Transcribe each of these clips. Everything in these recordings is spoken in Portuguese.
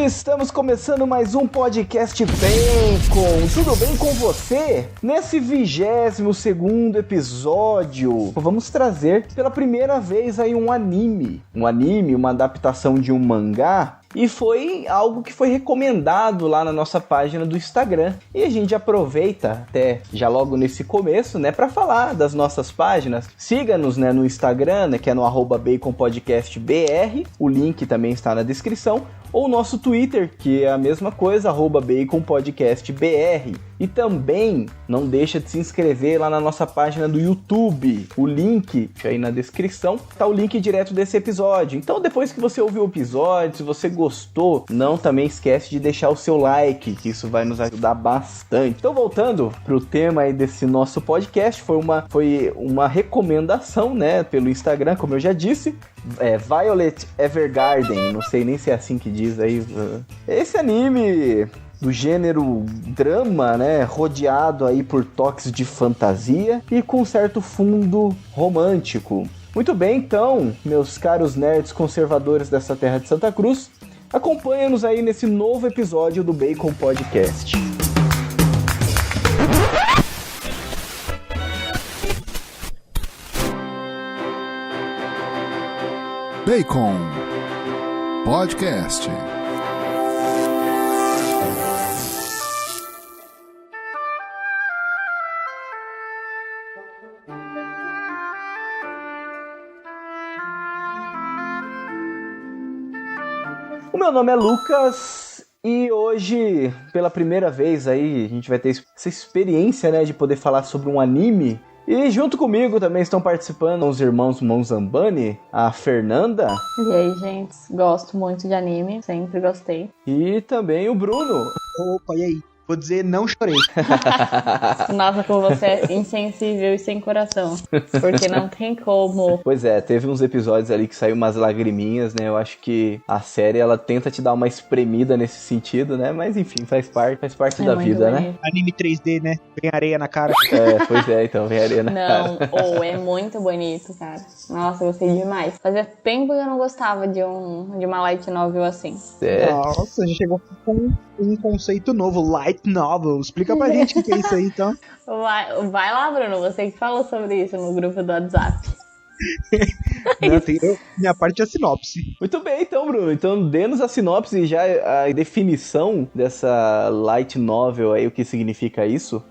Estamos começando mais um podcast Bacon. Tudo bem com você? Nesse 22º episódio, vamos trazer pela primeira vez aí um anime, uma adaptação de um mangá. E foi algo que foi recomendado lá na nossa página do Instagram. E a gente aproveita até já logo nesse começo, né, para falar das nossas páginas. Siga-nos, né, no Instagram, né, que é no @baconpodcastbr. O link também está na descrição. Ou o nosso Twitter, que é a mesma coisa, @baconpodcastbr. E também não deixa de se inscrever lá na nossa página do YouTube. O link aí na descrição tá o link direto desse episódio. Então depois que você ouviu o episódio, se você gostou, não também esquece de deixar o seu like, que isso vai nos ajudar bastante. Então voltando pro tema aí desse nosso podcast, foi uma recomendação, né, pelo Instagram, como eu já disse. Violet Evergarden, não sei nem se é assim que diz aí. Esse anime do gênero drama, né, rodeado aí por toques de fantasia e com certo fundo romântico. Muito bem, então, meus caros nerds conservadores dessa terra de Santa Cruz, acompanha-nos aí nesse novo episódio do Bacon Podcast. Bacon Podcast. O meu nome é Lucas e hoje, pela primeira vez aí, a gente vai ter essa experiência, né, de poder falar sobre um anime. E junto comigo também estão participando os irmãos Monzambani, a Fernanda. E aí, gente? Gosto muito de anime, sempre gostei. E também o Bruno. Opa, e aí? Vou dizer, não chorei. Nossa, como você é insensível e sem coração. Porque não tem como. Pois é, teve uns episódios ali que saiu umas lagriminhas, né? Eu acho que a série, ela tenta te dar uma espremida nesse sentido, né? Mas enfim, faz parte da vida, bonito, né? Anime 3D, né? Vem areia na cara. Pois é, então vem areia na cara. Não, é muito bonito, cara. Nossa, gostei demais. Fazia tempo que eu não gostava de uma light novel assim. Nossa, a gente chegou com um conceito novo, light novel. Explica pra gente o que é isso aí, então. Vai lá, Bruno, você que falou sobre isso no grupo do WhatsApp. Minha parte é a sinopse. Muito bem, então, Bruno. Então, dê-nos a sinopse e já a definição dessa light novel aí, o que significa isso.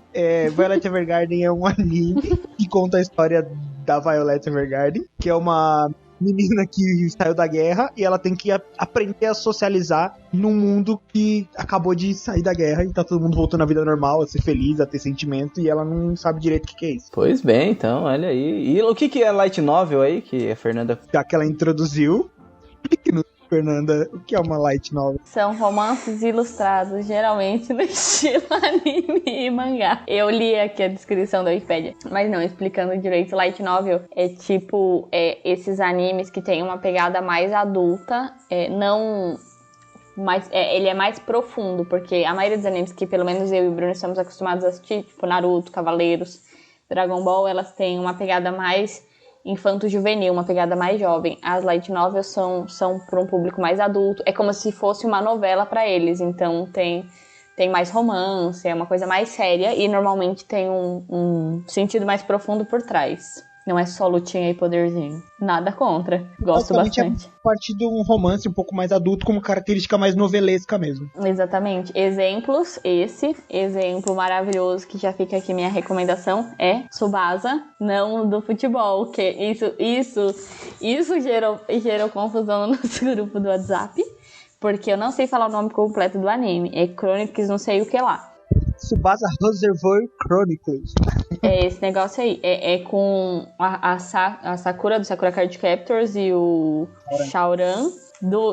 Violet Evergarden é um anime que conta a história da Violet Evergarden, que é uma menina que saiu da guerra e ela tem que aprender a socializar num mundo que acabou de sair da guerra e tá todo mundo voltando à vida normal, a ser feliz, a ter sentimento, e ela não sabe direito o que é isso. Pois bem, então, olha aí. E o que é light novel aí, que a Fernanda... Já que ela introduziu, explique-nos, Fernanda, o que é uma light novel? São romances ilustrados, geralmente no estilo anime e mangá. Eu li aqui a descrição da Wikipédia, mas não, explicando direito, light novel é tipo esses animes que tem uma pegada mais adulta, ele é mais profundo, porque a maioria dos animes que pelo menos eu e o Bruno estamos acostumados a assistir, tipo Naruto, Cavaleiros, Dragon Ball, elas têm uma pegada mais infanto-juvenil, uma pegada mais jovem. As light novels são para um público mais adulto. É como se fosse uma novela para eles. Então tem mais romance, é uma coisa mais séria e normalmente tem um sentido mais profundo por trás. Não é só lutinha e poderzinho. Nada contra. Gosto bastante. É parte de um romance um pouco mais adulto, com uma característica mais novelesca mesmo. Exatamente. Exemplos, esse exemplo maravilhoso que já fica aqui minha recomendação é Tsubasa, não do futebol, que isso gerou confusão no nosso grupo do WhatsApp, porque eu não sei falar o nome completo do anime. É Chronicles não sei o que lá. Tsubasa Reservoir Chronicles. É esse negócio aí. É com a Sakura do Sakura Card Captors e o Shaoran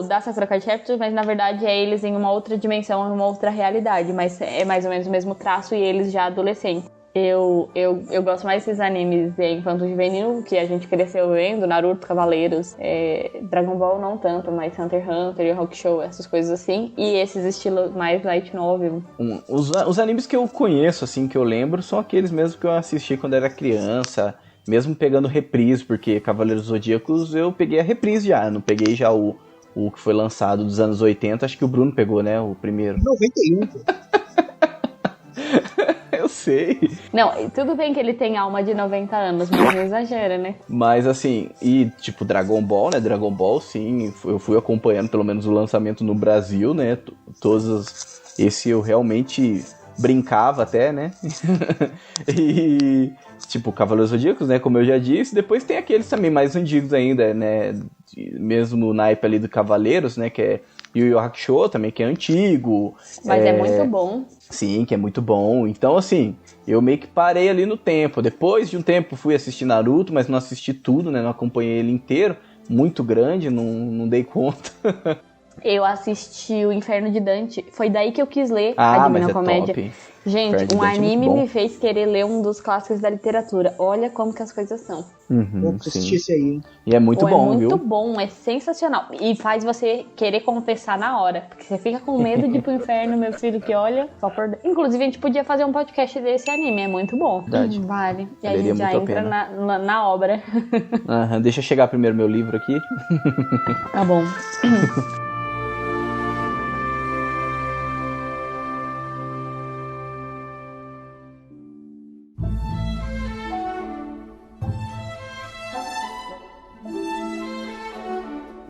da Sakura Card Captors, mas na verdade é eles em uma outra dimensão, em uma outra realidade, mas é mais ou menos o mesmo traço e eles já adolescentes. Eu gosto mais desses animes infanto-juvenil que a gente cresceu vendo, Naruto, Cavaleiros, Dragon Ball não tanto, mas Hunter x Hunter e Rock Show, essas coisas assim. E esses estilos mais light novel. Os animes que eu conheço, assim, que eu lembro, são aqueles mesmo que eu assisti quando era criança, mesmo pegando reprise, porque Cavaleiros Zodíacos eu peguei a reprise já, não peguei já o o que foi lançado dos anos 80, acho que o Bruno pegou, né, o primeiro. 91. Eu sei. Não, tudo bem que ele tem alma de 90 anos, mas não exagera, né? Mas assim, e tipo Dragon Ball, né? Dragon Ball, sim, eu fui acompanhando pelo menos o lançamento no Brasil, né? Esse eu realmente brincava até, né? E tipo, Cavaleiros Zodíacos, né? Como eu já disse. Depois tem aqueles também mais antigos ainda, né? Mesmo o naipe ali do Cavaleiros, né? Que é Yu Yu Hakusho também, que é antigo. Mas é muito bom. Sim, que é muito bom. Então, assim, eu meio que parei ali no tempo. Depois de um tempo fui assistir Naruto, mas não assisti tudo, né? Não acompanhei ele inteiro. Muito grande, não dei conta. Eu assisti o Inferno de Dante. Foi daí que eu quis ler Ah, a mas Divina é Comédia. top. Gente, Inferno de um Dante é muito anime bom. me fez querer ler um dos clássicos da literatura. Olha como que as coisas são. Vou assistir esse aí, hein? E é muito bom, é muito viu? bom, é sensacional. E faz você querer confessar na hora. Porque você fica com medo de ir pro inferno, meu filho, que olha, só por... Inclusive, a gente podia fazer um podcast desse anime, é muito bom. Verdade. Vale. E aí a Valeria gente já muito a entra pena. na obra. Deixa eu chegar primeiro meu livro aqui. Tá bom.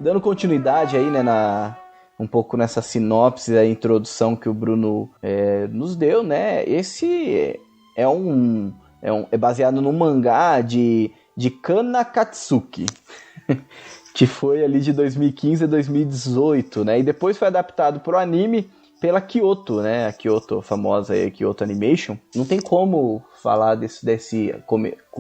Dando continuidade aí, né, um pouco nessa sinopse, a introdução que o Bruno nos deu, né? Esse é baseado num mangá de Kana Katsuki, que foi ali de 2015 a 2018, né? E depois foi adaptado pro anime pela Kyoto, né? A Kyoto, famosa aí, Kyoto Animation. Não tem como falar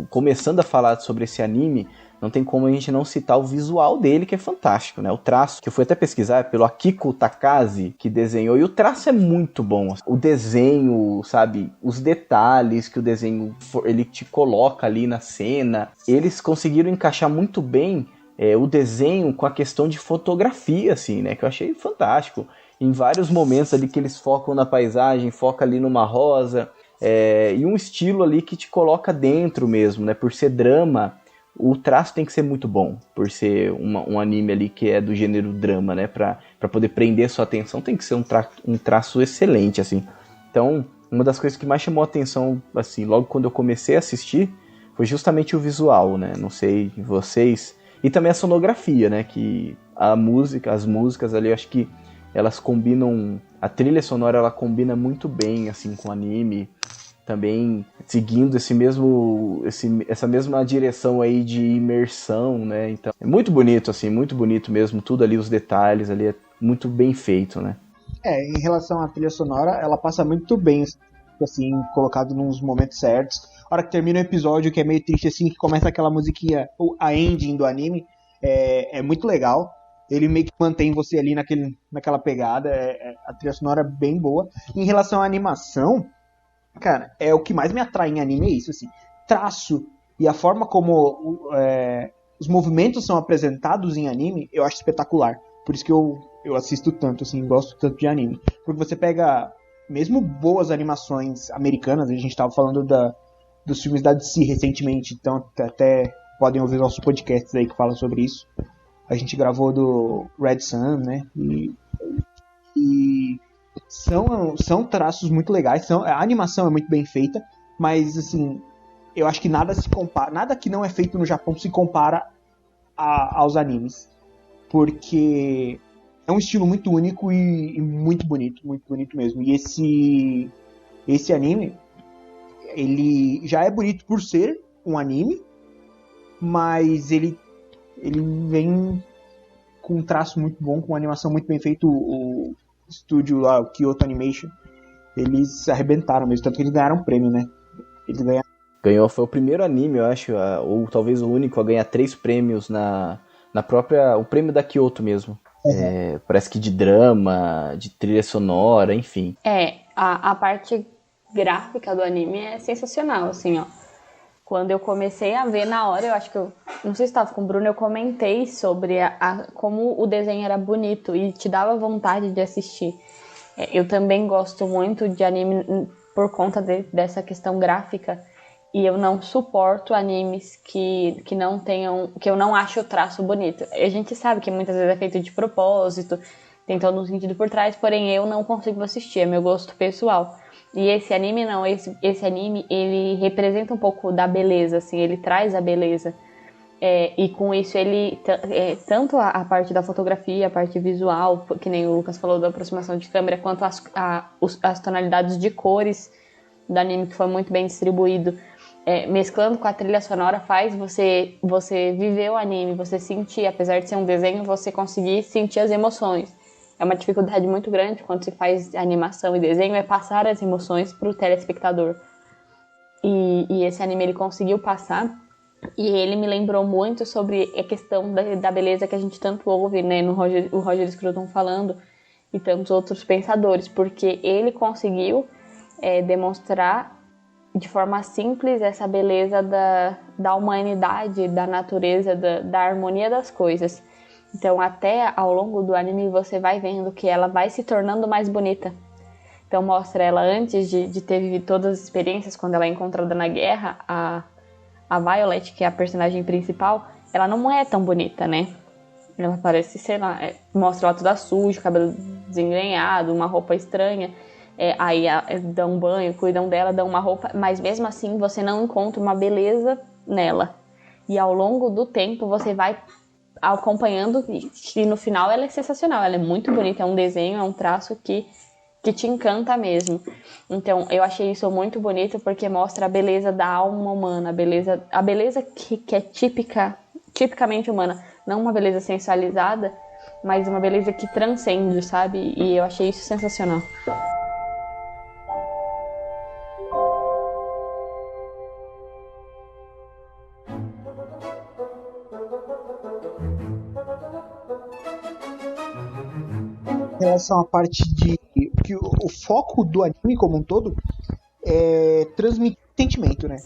começando a falar sobre esse anime, não tem como a gente não citar o visual dele, que é fantástico, né? O traço, que eu fui até pesquisar, é pelo Akiko Takase, que desenhou, e o traço é muito bom. O desenho, sabe? Os detalhes que o desenho ele te coloca ali na cena. Eles conseguiram encaixar muito bem o desenho com a questão de fotografia, assim, né? Que eu achei fantástico. Em vários momentos ali que eles focam na paisagem, foca ali numa rosa, e um estilo ali que te coloca dentro mesmo, né? Por ser drama, o traço tem que ser muito bom, por ser um anime ali que é do gênero drama, né? Pra poder prender sua atenção, tem que ser um traço excelente, assim. Então, uma das coisas que mais chamou a atenção, assim, logo quando eu comecei a assistir, foi justamente o visual, né? Não sei vocês. E também a sonografia, né? Que as músicas ali, eu acho que elas combinam... A trilha sonora, ela combina muito bem, assim, com o anime. Também seguindo essa mesma direção aí de imersão, né? Então, é muito bonito, assim, muito bonito mesmo. Tudo ali, os detalhes ali, é muito bem feito, né? Em relação à trilha sonora, ela passa muito bem, assim, colocado nos momentos certos. A hora que termina o episódio, que é meio triste, assim, que começa aquela musiquinha, a ending do anime, é muito legal. Ele meio que mantém você ali naquela pegada. A trilha sonora é bem boa. Em relação à animação, cara, o que mais me atrai em anime é isso, assim. Traço e a forma como os movimentos são apresentados em anime, eu acho espetacular. Por isso que eu assisto tanto, assim, gosto tanto de anime. Porque você pega, mesmo boas animações americanas, a gente estava falando dos filmes da DC recentemente, então até podem ouvir nossos podcasts aí que falam sobre isso. A gente gravou do Red Sun, né? E são traços muito legais, a animação é muito bem feita, mas assim, eu acho que nada se compara, nada que não é feito no Japão se compara aos animes, porque é um estilo muito único e muito bonito mesmo. E esse anime, ele já é bonito por ser um anime, mas ele vem com um traço muito bom, com uma animação muito bem feita. O estúdio lá, o Kyoto Animation, eles arrebentaram mesmo, tanto que eles ganharam um prêmio, né? Eles Ganhou, foi o primeiro anime, eu acho, ou talvez o único a ganhar 3 prêmios na própria, o prêmio da Kyoto mesmo. Uhum. Parece que de drama, de trilha sonora, enfim. A parte gráfica do anime é sensacional, assim, ó. Quando eu comecei a ver na hora, eu acho que não sei se estava com o Bruno, eu comentei sobre como o desenho era bonito e te dava vontade de assistir. Eu também gosto muito de anime por conta dessa questão gráfica. E eu não suporto animes que não tenham, que eu não acho o traço bonito. A gente sabe que muitas vezes é feito de propósito, tem todo um sentido por trás, porém eu não consigo assistir, é meu gosto pessoal. E esse anime não, esse anime, ele representa um pouco da beleza, assim, ele traz a beleza. E com isso ele, tanto a parte da fotografia, a parte visual, que nem o Lucas falou da aproximação de câmera, quanto as tonalidades de cores do anime, que foi muito bem distribuído, mesclando com a trilha sonora, faz você viver o anime, você sentir, apesar de ser um desenho, você conseguir sentir as emoções. É uma dificuldade muito grande quando se faz animação e desenho, é passar as emoções para o telespectador. E esse anime ele conseguiu passar, e ele me lembrou muito sobre a questão da beleza que a gente tanto ouve, né, o Roger Scruton falando, e tantos outros pensadores, porque ele conseguiu demonstrar de forma simples essa beleza da humanidade, da natureza, da harmonia das coisas. Então, até ao longo do anime, você vai vendo que ela vai se tornando mais bonita. Então, mostra ela antes de ter vivido todas as experiências, quando ela é encontrada na guerra, a Violet, que é a personagem principal, ela não é tão bonita, né? Ela parece, sei lá, mostra ela toda suja, cabelo desengrenhado, uma roupa estranha. Aí dão um banho, cuidam dela, dão uma roupa, mas mesmo assim você não encontra uma beleza nela. E ao longo do tempo você vai acompanhando, e no final ela é sensacional, ela é muito bonita, é um desenho, é um traço que te encanta mesmo. Então eu achei isso muito bonito, porque mostra a beleza da alma humana, a beleza que é tipicamente humana, não uma beleza sensualizada, mas uma beleza que transcende, sabe? E eu achei isso sensacional. Em relação à parte de que o foco do anime como um todo é transmitir sentimento, né?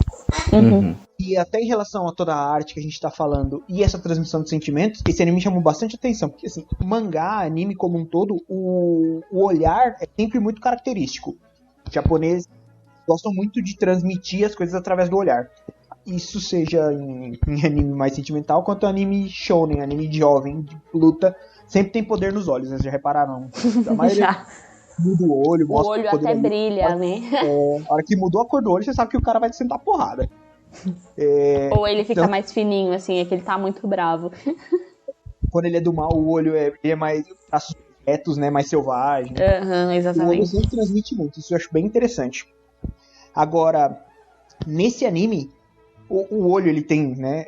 Uhum. E até em relação a toda a arte que a gente tá falando e essa transmissão de sentimentos, esse anime chamou bastante atenção, porque assim, mangá, anime como um todo, o olhar é sempre muito característico. Os japoneses gostam muito de transmitir as coisas através do olhar. Isso seja em anime mais sentimental, quanto anime shounen, anime jovem, de luta, sempre tem poder nos olhos, né? Vocês já repararam? A maioria Já. muda o olho, O mostra olho o poder até ali. brilha, né? A hora que mudou a cor do olho, você sabe que o cara vai te sentar porrada. Ou ele fica então, mais fininho, assim, é que ele tá muito bravo. quando ele é do mal, o olho ele é mais traços retos, né? Mais selvagem. Uhum, O olho exatamente. sempre transmite muito, isso eu acho bem interessante. Agora, nesse anime, o olho ele tem, né,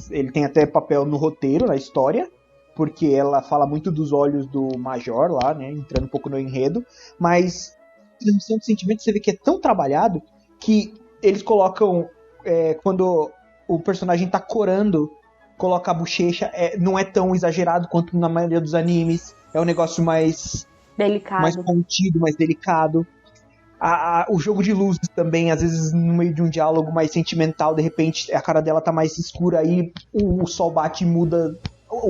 ele tem até papel no roteiro, na história, porque ela fala muito dos olhos do Major lá, né, entrando um pouco no enredo, mas a transmissão de sentimentos você vê que é tão trabalhado que eles colocam, quando o personagem tá corando, coloca a bochecha, não é tão exagerado quanto na maioria dos animes, é um negócio mais Delicado. contido, mais delicado. O jogo de luzes também, às vezes no meio de um diálogo mais sentimental, de repente a cara dela tá mais escura, aí o sol bate e muda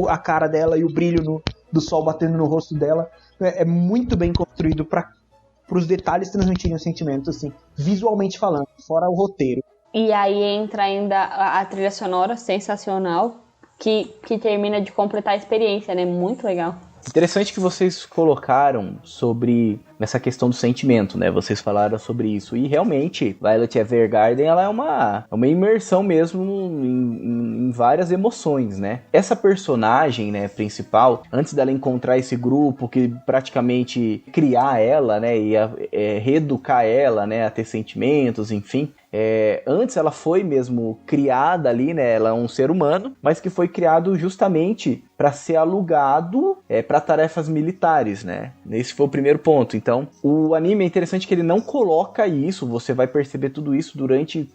a cara dela e o brilho do sol batendo no rosto dela. É muito bem construído para os detalhes transmitirem o sentimento, assim, visualmente falando, fora o roteiro. E aí entra ainda a trilha sonora sensacional, que termina de completar a experiência, né? Muito legal. Interessante que vocês colocaram sobre essa questão do sentimento, né? Vocês falaram sobre isso. E realmente, Violet Evergarden, ela é uma imersão mesmo em várias emoções, né? Essa personagem, né, principal, antes dela encontrar esse grupo que praticamente criar ela, né, e reeducar ela, né, a ter sentimentos, enfim... antes ela foi mesmo criada ali, né? Ela é um ser humano, mas que foi criado justamente para ser alugado para tarefas militares, né? Esse foi o primeiro ponto. Então, o anime é interessante que ele não coloca isso, você vai perceber tudo isso durante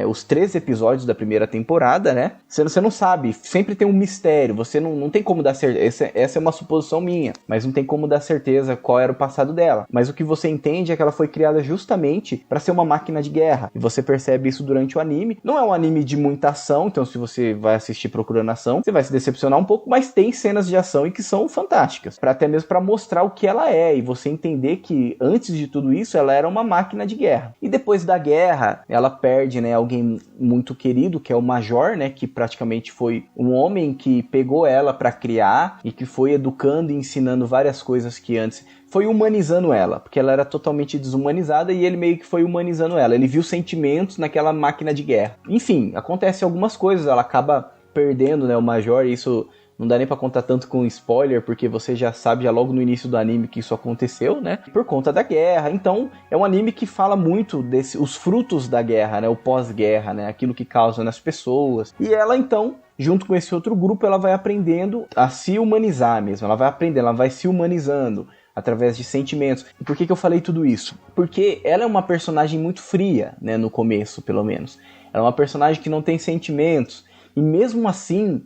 os 13 episódios da primeira temporada, né? Você não sabe, sempre tem um mistério, você não tem como dar certeza, essa é uma suposição minha, mas não tem como dar certeza qual era o passado dela. Mas o que você entende é que ela foi criada justamente para ser uma máquina de guerra, e você percebe isso durante o anime. Não é um anime de muita ação, então se você vai assistir procurando ação, você vai se decepcionar um pouco, mas tem cenas de ação e que são fantásticas, até mesmo para mostrar o que ela é, e você entender que antes de tudo isso ela era uma máquina de guerra. E depois da guerra, ela perde, né, alguém muito querido, que é o Major, né, que praticamente foi um homem que pegou ela para criar e que foi educando e ensinando várias coisas que antes foi humanizando ela, porque ela era totalmente desumanizada e ele meio que foi humanizando ela. Ele viu sentimentos naquela máquina de guerra. Enfim, acontece algumas coisas, ela acaba perdendo, né, o Major, e isso não dá nem pra contar tanto com spoiler, porque você já sabe já logo no início do anime que isso aconteceu, né? Por conta da guerra. Então, é um anime que fala muito os frutos da guerra, né? O pós-guerra, né? Aquilo que causa nas pessoas. E ela, então, junto com esse outro grupo, ela vai aprendendo a se humanizar mesmo. Ela vai aprendendo, ela vai se humanizando através de sentimentos. E por que eu falei tudo isso? Porque ela é uma personagem muito fria, né? No começo, pelo menos. Ela é uma personagem que não tem sentimentos. E mesmo assim,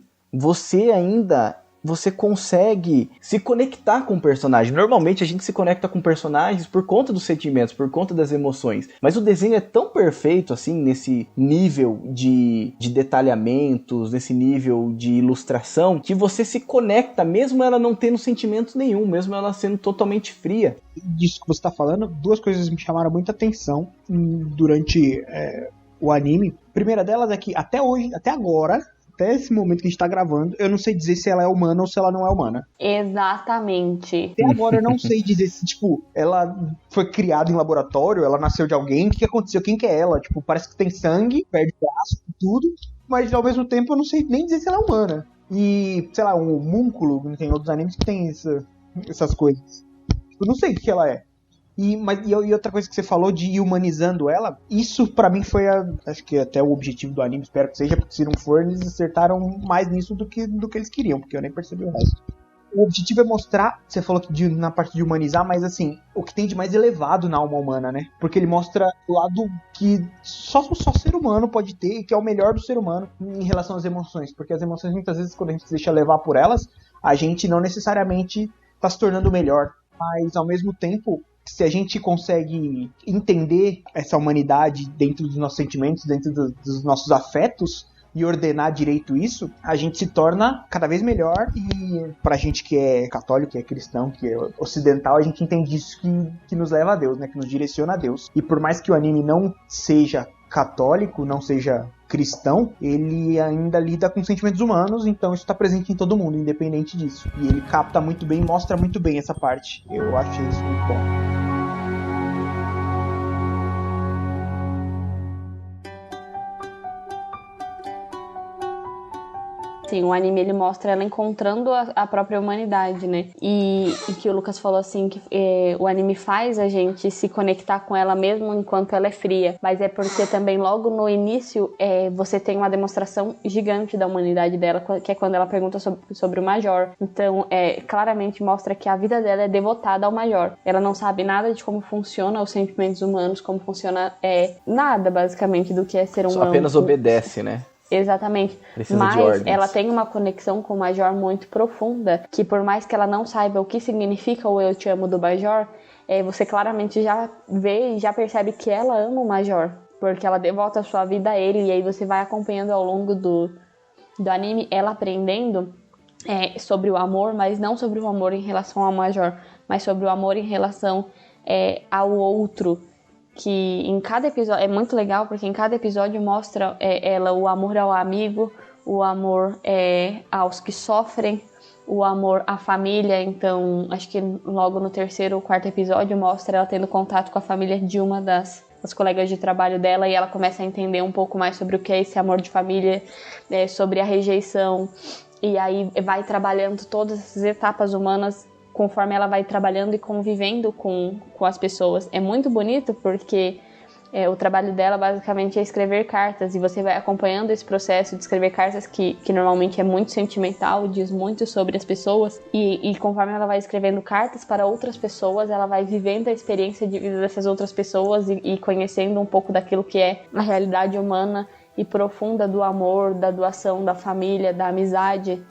você consegue se conectar com o personagem. Normalmente a gente se conecta com personagens por conta dos sentimentos, por conta das emoções. Mas o desenho é tão perfeito, assim, nesse nível de detalhamentos, nesse nível de ilustração, que você se conecta, mesmo ela não tendo sentimentos nenhum, mesmo ela sendo totalmente fria. Disso que você está falando, duas coisas me chamaram muita atenção durante o anime. A primeira delas é que até hoje, até agora, até esse momento que a gente tá gravando, eu não sei dizer se ela é humana ou se ela não é humana. Exatamente. Até agora eu não sei dizer se, tipo, ela foi criada em laboratório, ela nasceu de alguém, o que aconteceu, quem que é ela? Tipo, parece que tem sangue, perde braço e tudo, mas ao mesmo tempo eu não sei nem dizer se ela é humana. E, sei lá, um homúnculo, tem outros animes que tem essas coisas. Eu não sei o que ela é. E outra coisa que você falou de ir humanizando ela, isso pra mim foi acho que até o objetivo do anime, espero que seja, porque se não for, eles acertaram mais nisso do que eles queriam, porque eu nem percebi o resto. O objetivo é mostrar, você falou que na parte de humanizar, mas assim, o que tem de mais elevado na alma humana, né? Porque ele mostra o lado que só ser humano pode ter, que é o melhor do ser humano em relação às emoções. Porque as emoções, muitas vezes, quando a gente se deixa levar por elas, a gente não necessariamente tá se tornando melhor. Mas, ao mesmo tempo, se a gente consegue entender essa humanidade dentro dos nossos sentimentos, dentro dos nossos afetos, e ordenar direito isso, a gente se torna cada vez melhor. E pra gente que é católico, que é cristão, que é ocidental, a gente entende isso que nos leva a Deus, né? Que nos direciona a Deus. E por mais que o anime não seja católico, não seja cristão, ele ainda lida com sentimentos humanos, então isso está presente em todo mundo, independente disso. E ele capta muito bem, mostra muito bem essa parte. Eu achei isso muito bom. Sim, o anime ele mostra ela encontrando a própria humanidade, né? E que o Lucas falou assim, que o anime faz a gente se conectar com ela mesmo enquanto ela é fria. Mas é porque também logo no início você tem uma demonstração gigante da humanidade dela, que é quando ela pergunta sobre o Major. Então, claramente mostra que a vida dela é devotada ao Major. Ela não sabe nada de como funciona os sentimentos humanos, como funciona nada, basicamente, do que é ser humano. Só apenas obedece, né? Exatamente, mas ela tem uma conexão com o Major muito profunda, que por mais que ela não saiba o que significa o eu te amo do Major, você claramente já vê e já percebe que ela ama o Major, porque ela devota a sua vida a ele, e aí você vai acompanhando ao longo do anime ela aprendendo sobre o amor, mas não sobre o amor em relação ao Major, mas sobre o amor em relação ao outro. Que em cada episódio, é muito legal, porque em cada episódio mostra ela o amor ao amigo, o amor aos que sofrem, o amor à família. Então, acho que logo no terceiro ou quarto episódio mostra ela tendo contato com a família de uma das colegas de trabalho dela, e ela começa a entender um pouco mais sobre o que é esse amor de família, sobre a rejeição, e aí vai trabalhando todas essas etapas humanas conforme ela vai trabalhando e convivendo com as pessoas. É muito bonito porque O trabalho dela basicamente é escrever cartas, e você vai acompanhando esse processo de escrever cartas que normalmente é muito sentimental, diz muito sobre as pessoas, e conforme ela vai escrevendo cartas para outras pessoas, ela vai vivendo a experiência de vida dessas outras pessoas e conhecendo um pouco daquilo que é a realidade humana e profunda do amor, da doação, da família, da amizade,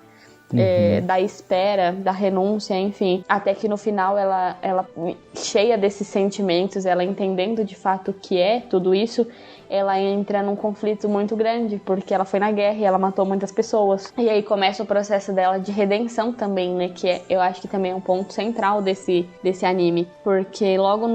da espera, da renúncia, enfim. Até que no final ela cheia desses sentimentos, ela entendendo de fato o que é tudo isso, ela entra num conflito muito grande, porque ela foi na guerra e ela matou muitas pessoas. E aí começa o processo dela de redenção também, né? Que eu acho que também é um ponto central desse anime. Porque logo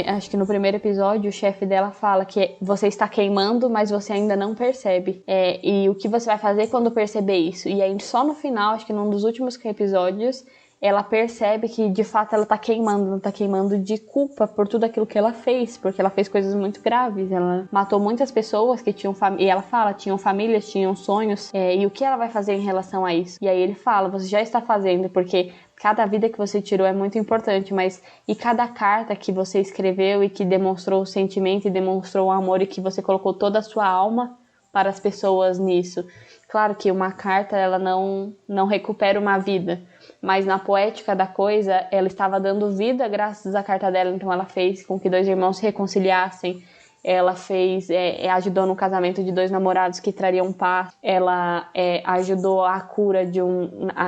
acho que no primeiro episódio, o chefe dela fala que você está queimando, mas você ainda não percebe. E o que você vai fazer quando perceber isso? E aí só no final, acho que num dos últimos episódios, ela percebe que de fato ela tá queimando de culpa por tudo aquilo que ela fez, porque ela fez coisas muito graves, ela matou muitas pessoas que tinham e ela fala, tinham famílias, tinham sonhos, e o que ela vai fazer em relação a isso? E aí ele fala, você já está fazendo, porque cada vida que você tirou é muito importante, mas e cada carta que você escreveu e que demonstrou o sentimento e demonstrou o amor e que você colocou toda a sua alma para as pessoas nisso? Claro que uma carta, ela não recupera uma vida, mas na poética da coisa, ela estava dando vida graças à carta dela, então ela fez com que dois irmãos se reconciliassem, ela ajudou no casamento de dois namorados que trariam paz, ela ajudou a cura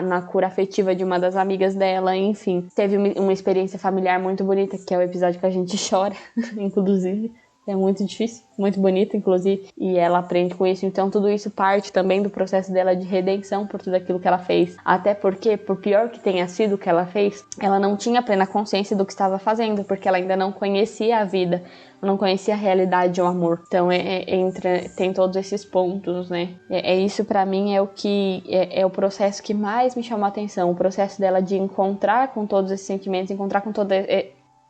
na cura afetiva de uma das amigas dela, enfim. Teve uma experiência familiar muito bonita, que é o episódio que a gente chora, inclusive. É muito difícil, muito bonito, inclusive, e ela aprende com isso. Então tudo isso parte também do processo dela de redenção por tudo aquilo que ela fez. Até porque, por pior que tenha sido o que ela fez, ela não tinha plena consciência do que estava fazendo, porque ela ainda não conhecia a vida, não conhecia a realidade e o amor. Então tem todos esses pontos, né? Isso pra mim é o que é o processo que mais me chamou a atenção, o processo dela de encontrar com todos esses sentimentos, encontrar com todo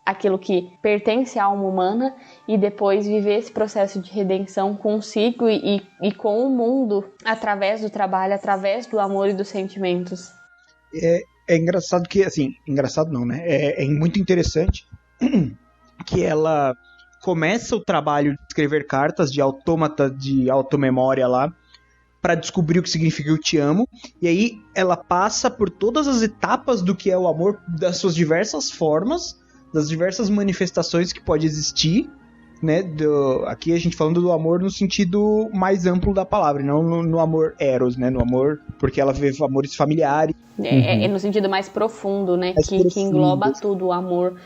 aquilo que pertence à alma humana e depois viver esse processo de redenção consigo e com o mundo através do trabalho, através do amor e dos sentimentos. É engraçado que, assim, engraçado não, né? É muito interessante que ela começa o trabalho de escrever cartas de autômata, de automemória lá, para descobrir o que significa eu te amo, e aí ela passa por todas as etapas do que é o amor, das suas diversas formas, das diversas manifestações que pode existir, né? Aqui a gente falando do amor no sentido mais amplo da palavra, não no amor eros, né? No amor, porque ela vê amores familiares. É no sentido mais profundo, né? Que engloba tudo, o amor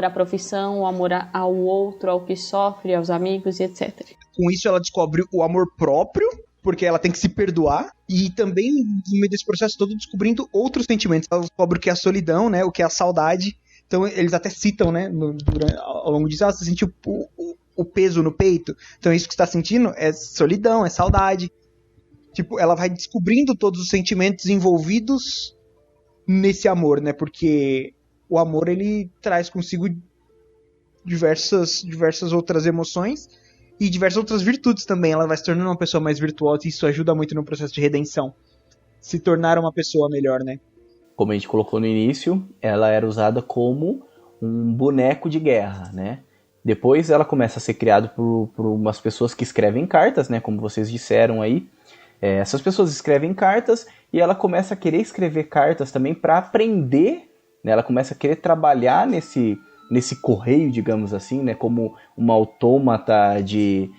à profissão, o amor ao outro, ao que sofre, aos amigos e etc. Com isso ela descobre o amor próprio, porque ela tem que se perdoar, e também no meio desse processo todo descobrindo outros sentimentos. Ela descobre o que é a solidão, né? O que é a saudade. Então eles até citam, né, ao longo disso, você sentiu o peso no peito. Então isso que você está sentindo é solidão, é saudade. Tipo, ela vai descobrindo todos os sentimentos envolvidos nesse amor, né? Porque o amor, ele traz consigo diversas outras emoções e diversas outras virtudes também. Ela vai se tornando uma pessoa mais virtuosa e isso ajuda muito no processo de redenção. Se tornar uma pessoa melhor, né? Como a gente colocou no início, ela era usada como um boneco de guerra, né? Depois ela começa a ser criada por umas pessoas que escrevem cartas, né? Como vocês disseram aí. Essas pessoas escrevem cartas e ela começa a querer escrever cartas também para aprender, né? Ela começa a querer trabalhar nesse correio, digamos assim, né? Como uma autômata de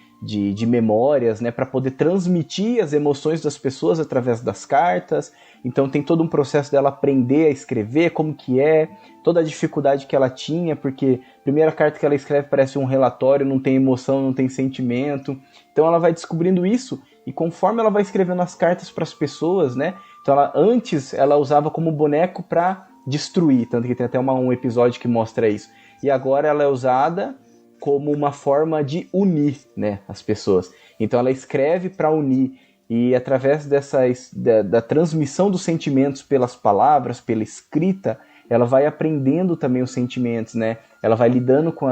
memórias, né? Para poder transmitir as emoções das pessoas através das cartas. Então tem todo um processo dela aprender a escrever, como que é, toda a dificuldade que ela tinha, porque a primeira carta que ela escreve parece um relatório, não tem emoção, não tem sentimento. Então ela vai descobrindo isso, e conforme ela vai escrevendo as cartas para as pessoas, né? Então antes ela usava como boneco para destruir, tanto que tem até um episódio que mostra isso. E agora ela é usada como uma forma de unir, né, as pessoas. Então ela escreve para unir. E através da transmissão dos sentimentos pelas palavras, pela escrita, ela vai aprendendo também os sentimentos, né? ela vai lidando com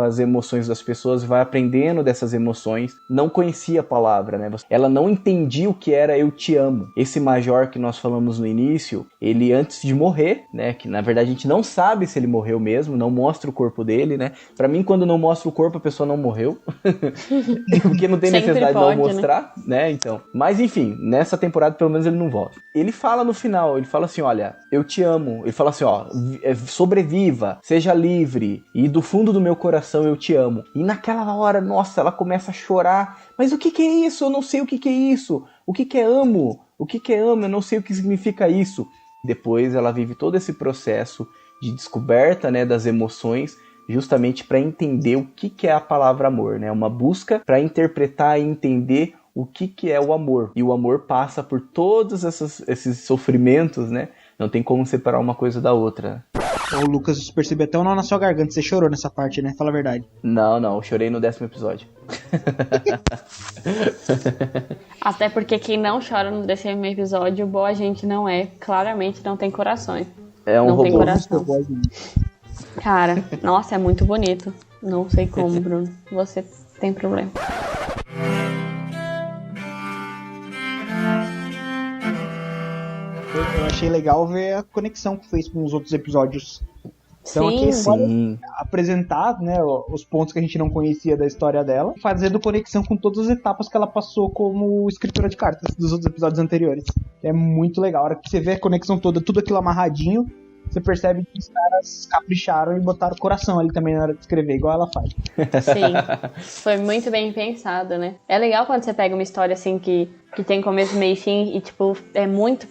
as emoções das pessoas, vai aprendendo dessas emoções. Não conhecia a palavra, né? Ela não entendia o que era eu te amo. Esse major que nós falamos no início, ele antes de morrer, né? Que na verdade a gente não sabe se ele morreu mesmo, não mostra o corpo dele, né? Pra mim, quando não mostra o corpo, a pessoa não morreu. Porque não tem necessidade de não mostrar, né? Então. Mas enfim, nessa temporada pelo menos ele não volta. Ele fala no final, ele fala assim, olha, eu te amo. Ele fala assim, ó, sobreviva, seja livre, e do fundo do meu coração eu te amo. E naquela hora, nossa, ela começa a chorar. Mas o que é isso? Eu não sei o que é isso. O que é amo? O que é amo? Eu não sei o que significa isso. Depois ela vive todo esse processo de descoberta, né, das emoções, justamente para entender o que é a palavra amor, né? Uma busca para interpretar e entender o que é o amor. E o amor passa por todos esses sofrimentos, né? Não tem como separar uma coisa da outra. O Lucas percebeu até um nó na sua garganta. Você chorou nessa parte, né? Fala a verdade. Não, eu chorei no 10º episódio. Até porque quem não chora no 10º episódio, boa gente não é. Claramente não tem corações. É um não robô. Tem coração. Cara, nossa, é muito bonito. Não sei como, Bruno. Você tem problema. Eu achei legal ver a conexão que fez com os outros episódios. Então aqui sim. Apresentar, né, os pontos que a gente não conhecia da história dela, fazendo conexão com todas as etapas que ela passou como escritora de cartas dos outros episódios anteriores. É muito legal. A hora que você vê a conexão toda, tudo aquilo amarradinho, você percebe que os caras capricharam e botaram o coração ali também na hora de escrever, igual ela faz. Sim, foi muito bem pensado, né? É legal quando você pega uma história assim que tem começo, meio e fim e, tipo, é muito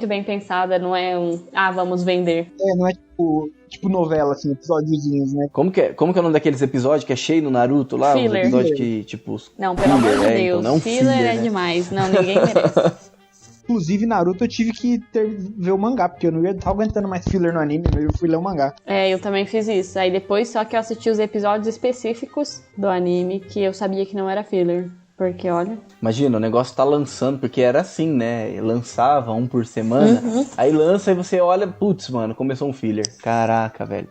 bem pensada, não é vamos vender. Não é tipo novela, assim, episódiozinhos, né? Como que é o nome daqueles episódios que é cheio no Naruto lá? Filler. Os episódios que, tipo... Não, pelo amor de Deus, então, filler é né? demais. Não, ninguém merece. Inclusive, Naruto eu tive que ver o mangá, porque eu não ia estar aguentando mais filler no anime, eu fui ler o mangá. Eu também fiz isso. Aí depois só que eu assisti os episódios específicos do anime, que eu sabia que não era filler. Porque, olha... Imagina, o negócio tá lançando, porque era assim, né? Lançava um por semana, aí lança e você olha, putz, mano, começou um filler. Caraca, velho.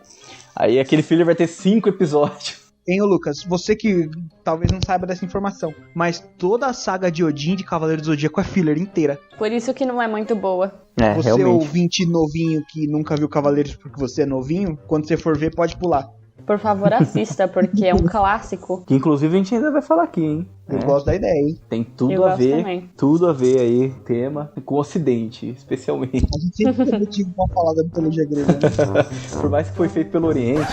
Aí aquele filler vai ter 5 episódios. Hein, ô Lucas, você que talvez não saiba dessa informação, mas toda a saga de Odin de Cavaleiro do Zodíaco é filler inteira. Por isso que não é muito boa. Você realmente. ouvinte novinho que nunca viu Cavaleiros porque você é novinho, quando você for ver, pode pular. Por favor, assista, porque é um clássico. Que inclusive a gente ainda vai falar aqui, hein? Eu gosto da ideia, hein? Tem tudo Eu a gosto ver, também. tudo a ver aí, tema, com o Ocidente, especialmente. A gente sempre tem motivo pra falar da mitologia grega, né? Por mais que foi feito pelo Oriente.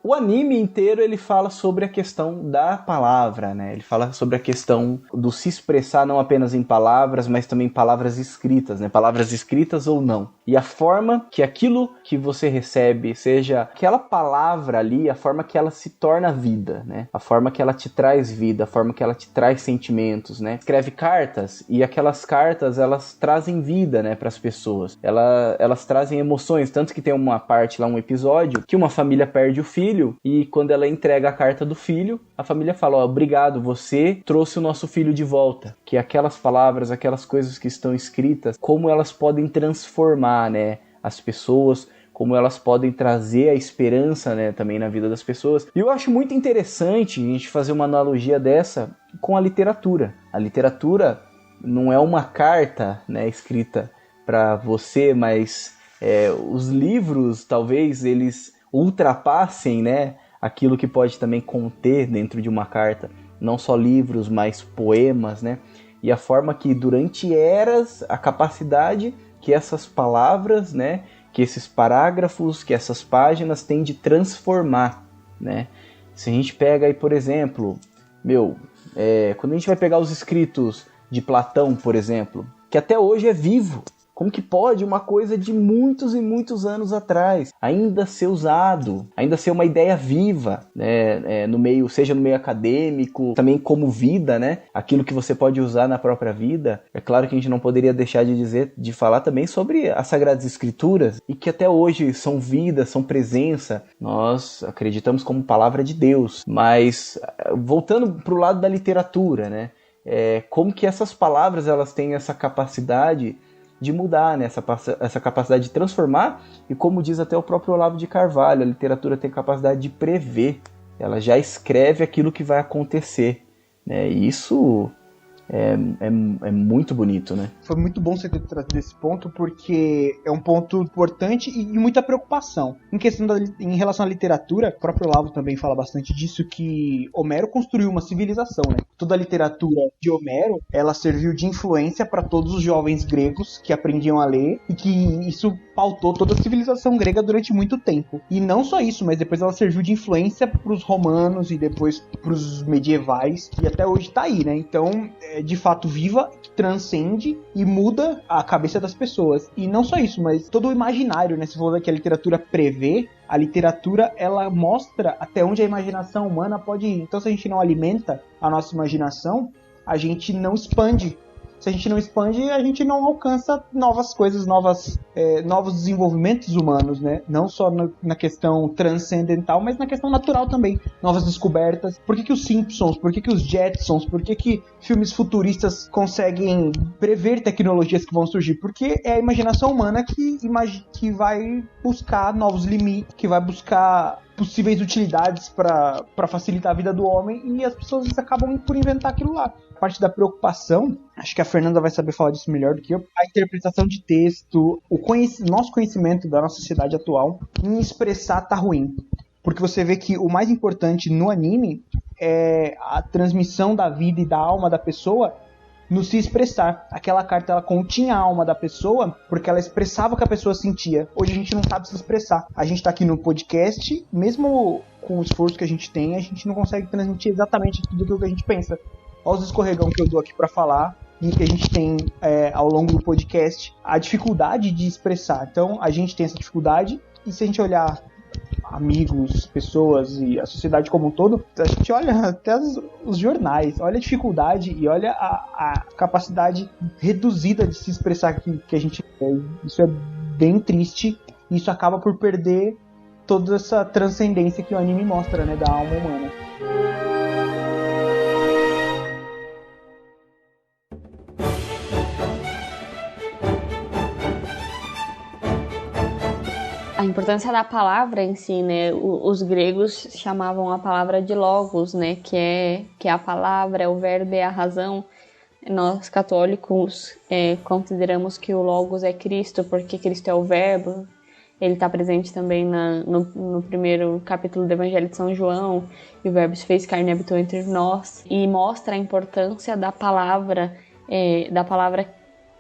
O anime inteiro ele fala sobre a questão da palavra, né? Ele fala sobre a questão do se expressar não apenas em palavras, mas também em palavras escritas, né? Palavras escritas ou não. E a forma que aquilo que você recebe, seja aquela palavra ali, a forma que ela se torna vida, né? A forma que ela te traz vida, a forma que ela te traz sentimentos, né? Escreve cartas e aquelas cartas, elas trazem vida, né, para as pessoas. Elas trazem emoções, tanto que tem uma parte lá, um episódio, que uma família perde o filho e quando ela entrega a carta do filho, a família fala, obrigado, você trouxe o nosso filho de volta. Que aquelas palavras, aquelas coisas que estão escritas, como elas podem transformar, né, as pessoas, como elas podem trazer a esperança, né, também na vida das pessoas. E eu acho muito interessante a gente fazer uma analogia dessa com a literatura. A literatura não é uma carta, né, escrita para você, mas os livros, talvez, eles ultrapassem, né, aquilo que pode também conter dentro de uma carta, não só livros, mas poemas, né, e a forma que durante eras, a capacidade que essas palavras, né, que esses parágrafos, que essas páginas têm de transformar, né. Se a gente pega aí, por exemplo, quando a gente vai pegar os escritos de Platão, por exemplo, que até hoje é vivo, como que pode uma coisa de muitos e muitos anos atrás ainda ser usado, ainda ser uma ideia viva, né, no meio, seja no meio acadêmico, também como vida, né, aquilo que você pode usar na própria vida. É claro que a gente não poderia deixar de falar também sobre as Sagradas Escrituras, e que até hoje são vida, são presença, nós acreditamos como palavra de Deus. Mas voltando para o lado da literatura, né, como que essas palavras elas têm essa capacidade de mudar, né? Essa capacidade de transformar, e como diz até o próprio Olavo de Carvalho, a literatura tem capacidade de prever, ela já escreve aquilo que vai acontecer, né? E isso é muito bonito, né? Foi muito bom você ter trazido esse ponto, porque é um ponto importante e muita preocupação. Em relação à literatura, o próprio Olavo também fala bastante disso, que Homero construiu uma civilização, né? Toda a literatura de Homero, ela serviu de influência para todos os jovens gregos que aprendiam a ler, e que isso pautou toda a civilização grega durante muito tempo. E não só isso, mas depois ela serviu de influência para os romanos e depois para os medievais, e até hoje está aí, né? Então, de fato viva, que transcende e muda a cabeça das pessoas. E não só isso, mas todo o imaginário, né? Você falou que a literatura prevê, a literatura, ela mostra até onde a imaginação humana pode ir. Então, se a gente não alimenta a nossa imaginação, a gente não expande. Se a gente não expande, a gente não alcança novas coisas, novos desenvolvimentos humanos, né? Não só na questão transcendental, mas na questão natural também. Novas descobertas. Por que os Simpsons, por que os Jetsons, por que filmes futuristas conseguem prever tecnologias que vão surgir? Porque é a imaginação humana que vai buscar novos limites, que vai buscar possíveis utilidades para facilitar a vida do homem, e as pessoas acabam por inventar aquilo lá. A parte da preocupação, acho que a Fernanda vai saber falar disso melhor do que eu, a interpretação de texto, nosso conhecimento da nossa sociedade atual em expressar tá ruim. Porque você vê que o mais importante no anime é a transmissão da vida e da alma da pessoa no se expressar. Aquela carta, ela continha a alma da pessoa porque ela expressava o que a pessoa sentia. Hoje a gente não sabe se expressar. A gente tá aqui no podcast, mesmo com o esforço que a gente tem, a gente não consegue transmitir exatamente tudo aquilo que a gente pensa. Olha os escorregão que eu dou aqui pra falar e que a gente tem ao longo do podcast, a dificuldade de expressar. Então a gente tem essa dificuldade, e se a gente olhar amigos, pessoas e a sociedade como um todo, a gente olha até os jornais, olha a dificuldade e olha a capacidade reduzida de se expressar que a gente tem. Isso é bem triste, e isso acaba por perder toda essa transcendência que o anime mostra, né, da alma humana. A importância da palavra em si, né? Os gregos chamavam a palavra de logos, né? Que é a palavra, é o verbo, é a razão. Nós, católicos, consideramos que o logos é Cristo, porque Cristo é o verbo. Ele está presente também no primeiro capítulo do Evangelho de São João. E o verbo se fez carne e habitou entre nós. E mostra a importância da palavra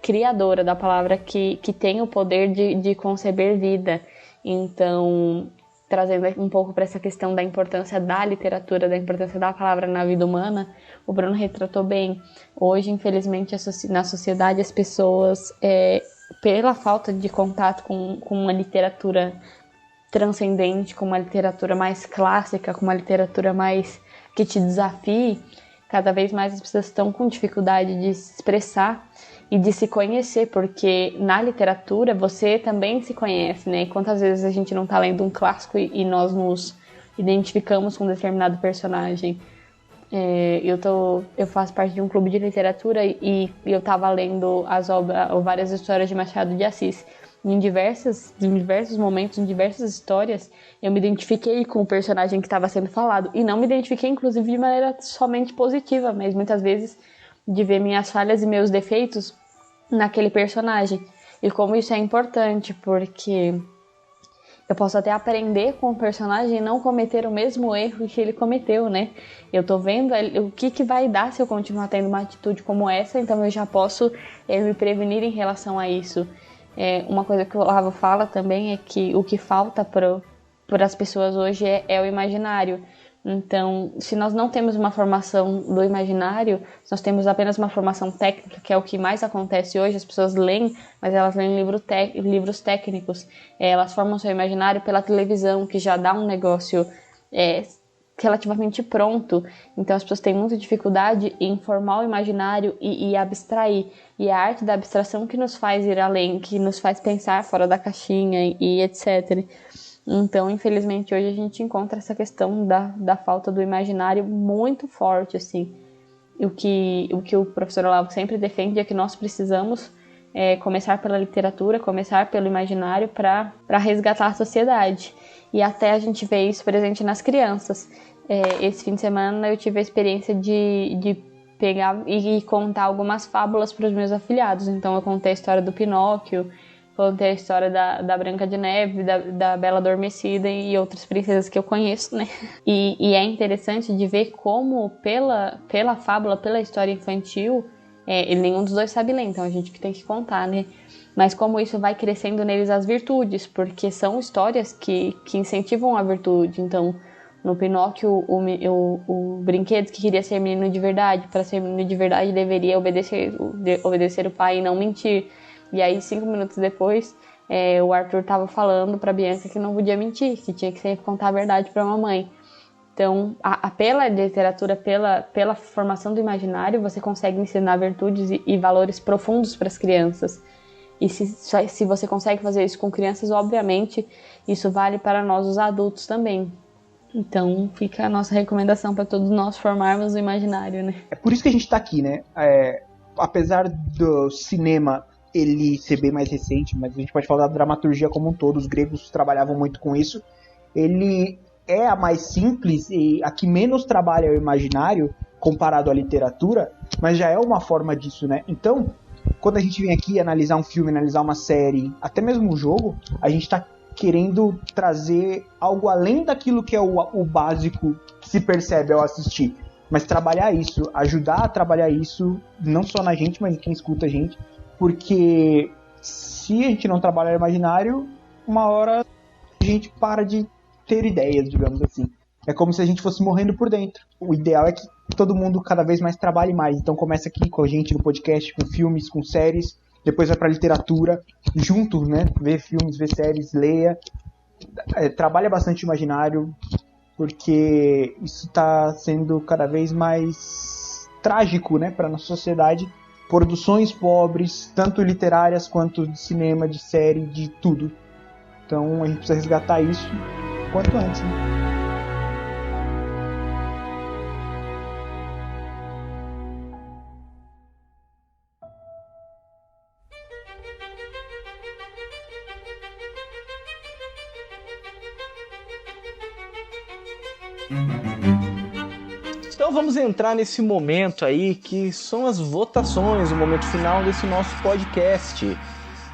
criadora, da palavra que tem o poder de conceber vida. Então, trazendo um pouco para essa questão da importância da literatura, da importância da palavra na vida humana, o Bruno retratou bem. Hoje, infelizmente, na sociedade, as pessoas, pela falta de contato com uma literatura transcendente, com uma literatura mais clássica, com uma literatura mais que te desafie, cada vez mais as pessoas estão com dificuldade de se expressar e de se conhecer, porque na literatura você também se conhece, né? Quantas vezes a gente não tá lendo um clássico e nós nos identificamos com um determinado personagem. Eu faço parte de um clube de literatura e eu tava lendo várias histórias de Machado de Assis. Em diversos momentos, em diversas histórias, eu me identifiquei com o personagem que estava sendo falado. E não me identifiquei, inclusive, de maneira somente positiva, mas muitas vezes de ver minhas falhas e meus defeitos naquele personagem. E como isso é importante, porque eu posso até aprender com o personagem e não cometer o mesmo erro que ele cometeu, né? Eu tô vendo o que vai dar se eu continuar tendo uma atitude como essa, então eu já posso me prevenir em relação a isso. Uma coisa que o Olavo fala também é que o que falta para as pessoas hoje é o imaginário. Então, se nós não temos uma formação do imaginário, se nós temos apenas uma formação técnica, que é o que mais acontece hoje, as pessoas leem, mas elas leem livros técnicos. Elas formam seu imaginário pela televisão, que já dá um negócio relativamente pronto. Então, as pessoas têm muita dificuldade em formar o imaginário e abstrair. E a arte da abstração que nos faz ir além, que nos faz pensar fora da caixinha e etc. Então, infelizmente, hoje a gente encontra essa questão da falta do imaginário muito forte, assim. O que o professor Olavo sempre defende é que nós precisamos começar pela literatura, começar pelo imaginário para resgatar a sociedade. E até a gente vê isso presente nas crianças. Esse fim de semana eu tive a experiência de pegar e contar algumas fábulas para os meus afilhados. Então eu contei a história do Pinóquio, contei a história da Branca de Neve, da Bela Adormecida e outras princesas que eu conheço, né? E é interessante de ver como pela fábula, pela história infantil, nenhum dos dois sabe ler, então a gente que tem que contar, né? Mas como isso vai crescendo neles as virtudes, porque são histórias que incentivam a virtude. Então, no Pinóquio, o brinquedo que queria ser menino de verdade, para ser menino de verdade deveria obedecer o pai e não mentir. E aí, 5 minutos depois, o Arthur estava falando para Bianca que não podia mentir, que tinha que sempre contar a verdade para a mamãe. Então, pela literatura, pela formação do imaginário, você consegue ensinar virtudes e valores profundos para as crianças. E se você consegue fazer isso com crianças, obviamente, isso vale para nós, os adultos, também. Então, fica a nossa recomendação para todos nós formarmos o imaginário, né? É por isso que a gente está aqui, né? Apesar do cinema ele ser bem mais recente, mas a gente pode falar da dramaturgia como um todo, os gregos trabalhavam muito com isso. Ele é a mais simples e a que menos trabalha o imaginário comparado à literatura, mas já é uma forma disso, né? Então, quando a gente vem aqui analisar um filme, analisar uma série, até mesmo um jogo, a gente está querendo trazer algo além daquilo que é o básico que se percebe ao assistir, mas trabalhar isso, ajudar a trabalhar isso, não só na gente, mas em quem escuta a gente, porque se a gente não trabalhar o imaginário, uma hora a gente para de ter ideias, digamos assim. É como se a gente fosse morrendo por dentro. O ideal é que todo mundo cada vez mais trabalhe mais. Então começa aqui com a gente no podcast, com filmes, com séries, depois vai pra literatura, junto, né? Vê filmes, vê séries, leia. Trabalha bastante o imaginário, porque isso tá sendo cada vez mais trágico, né, pra nossa sociedade. Produções pobres, tanto literárias quanto de cinema, de série, de tudo. Então a gente precisa resgatar isso quanto antes, né? Então vamos entrar nesse momento aí que são as votações, o momento final desse nosso podcast.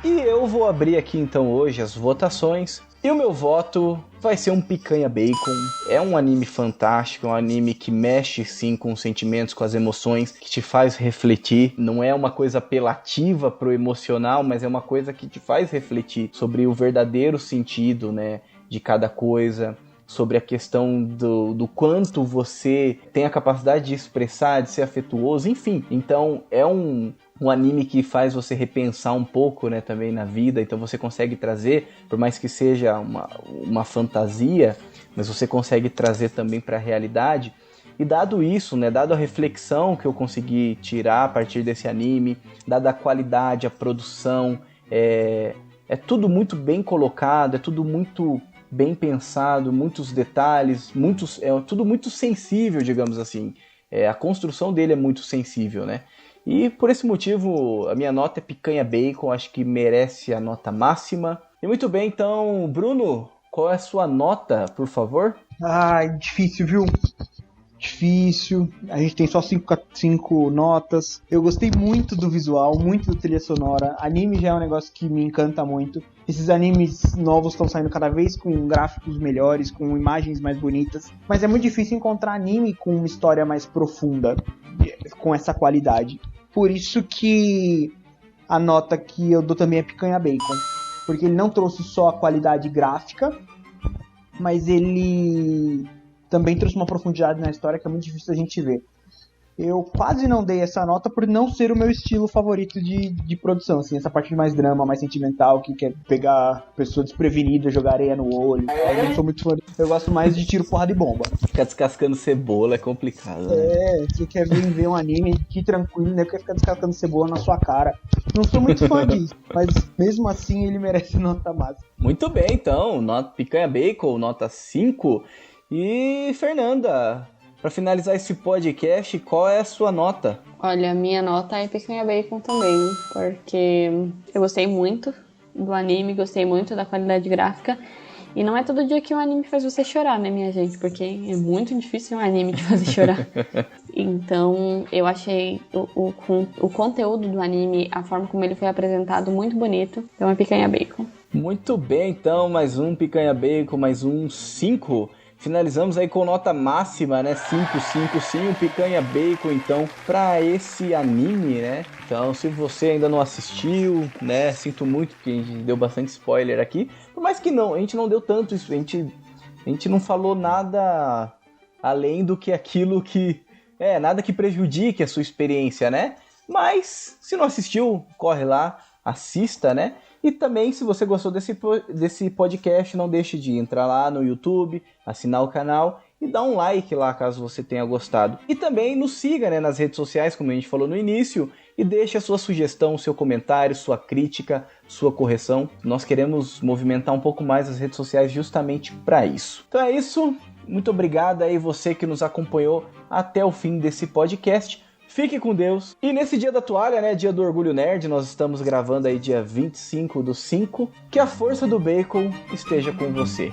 E eu vou abrir aqui então hoje as votações. E o meu voto vai ser um Picanha Bacon. É um anime fantástico, é um anime que mexe sim com os sentimentos, com as emoções, que te faz refletir. Não é uma coisa apelativa pro emocional, mas é uma coisa que te faz refletir sobre o verdadeiro sentido, né, de cada coisa. Sobre a questão do quanto você tem a capacidade de expressar, de ser afetuoso, enfim. Então é um anime que faz você repensar um pouco, né, também na vida. Então você consegue trazer, por mais que seja uma fantasia, mas você consegue trazer também para a realidade. E dado isso, né, dado a reflexão que eu consegui tirar a partir desse anime, dada a qualidade, a produção, é tudo muito bem colocado, é tudo muito bem pensado, muitos detalhes, tudo muito sensível, digamos assim. A construção dele é muito sensível, né? E por esse motivo, a minha nota é Picanha Bacon, acho que merece a nota máxima. E muito bem, então, Bruno, qual é a sua nota, por favor? Difícil, viu? Difícil, a gente tem só 5 notas. Eu gostei muito do visual, muito da trilha sonora. Anime já é um negócio que me encanta muito. Esses animes novos estão saindo cada vez com gráficos melhores, com imagens mais bonitas. Mas é muito difícil encontrar anime com uma história mais profunda, com essa qualidade. Por isso que a nota que eu dou também é Picanha Bacon. Porque ele não trouxe só a qualidade gráfica, mas ele também trouxe uma profundidade na história que é muito difícil a gente ver. Eu quase não dei essa nota por não ser o meu estilo favorito de produção, assim, essa parte mais drama, mais sentimental, que quer pegar a pessoa desprevenida, jogar areia no olho. Eu não sou muito fã. Eu gosto mais de tiro, porrada e bomba. Ficar descascando cebola é complicado, né? Você quer ver um anime que tranquilo, né? Quer ficar descascando cebola na sua cara. Não sou muito fã disso, mas mesmo assim ele merece nota máxima. Muito bem, então, Picanha Bacon, nota 5. E Fernanda, para finalizar esse podcast, qual é a sua nota? Olha, a minha nota é Picanha Bacon também, porque eu gostei muito do anime, gostei muito da qualidade gráfica. E não é todo dia que um anime faz você chorar, né, minha gente? Porque é muito difícil um anime te fazer chorar. Então, eu achei o conteúdo do anime, a forma como ele foi apresentado, muito bonito. Então, é Picanha Bacon. Muito bem, então, mais um Picanha Bacon, mais um 5. Finalizamos aí com nota máxima, né? 5, 5, sim, um Picanha Bacon, então, pra esse anime, né? Então, se você ainda não assistiu, né? Sinto muito, porque a gente deu bastante spoiler aqui. Por mais que não, a gente não deu tanto isso, a gente não falou nada além do que aquilo que... nada que prejudique a sua experiência, né? Mas, se não assistiu, corre lá, assista, né? E também, se você gostou desse podcast, não deixe de entrar lá no YouTube, assinar o canal e dar um like lá, caso você tenha gostado. E também nos siga, né, nas redes sociais, como a gente falou no início, e deixe a sua sugestão, seu comentário, sua crítica, sua correção. Nós queremos movimentar um pouco mais as redes sociais justamente para isso. Então é isso. Muito obrigado aí você que nos acompanhou até o fim desse podcast. Fique com Deus. E nesse dia da toalha, né, dia do Orgulho Nerd, nós estamos gravando aí dia 25/5. Que a força do bacon esteja com você.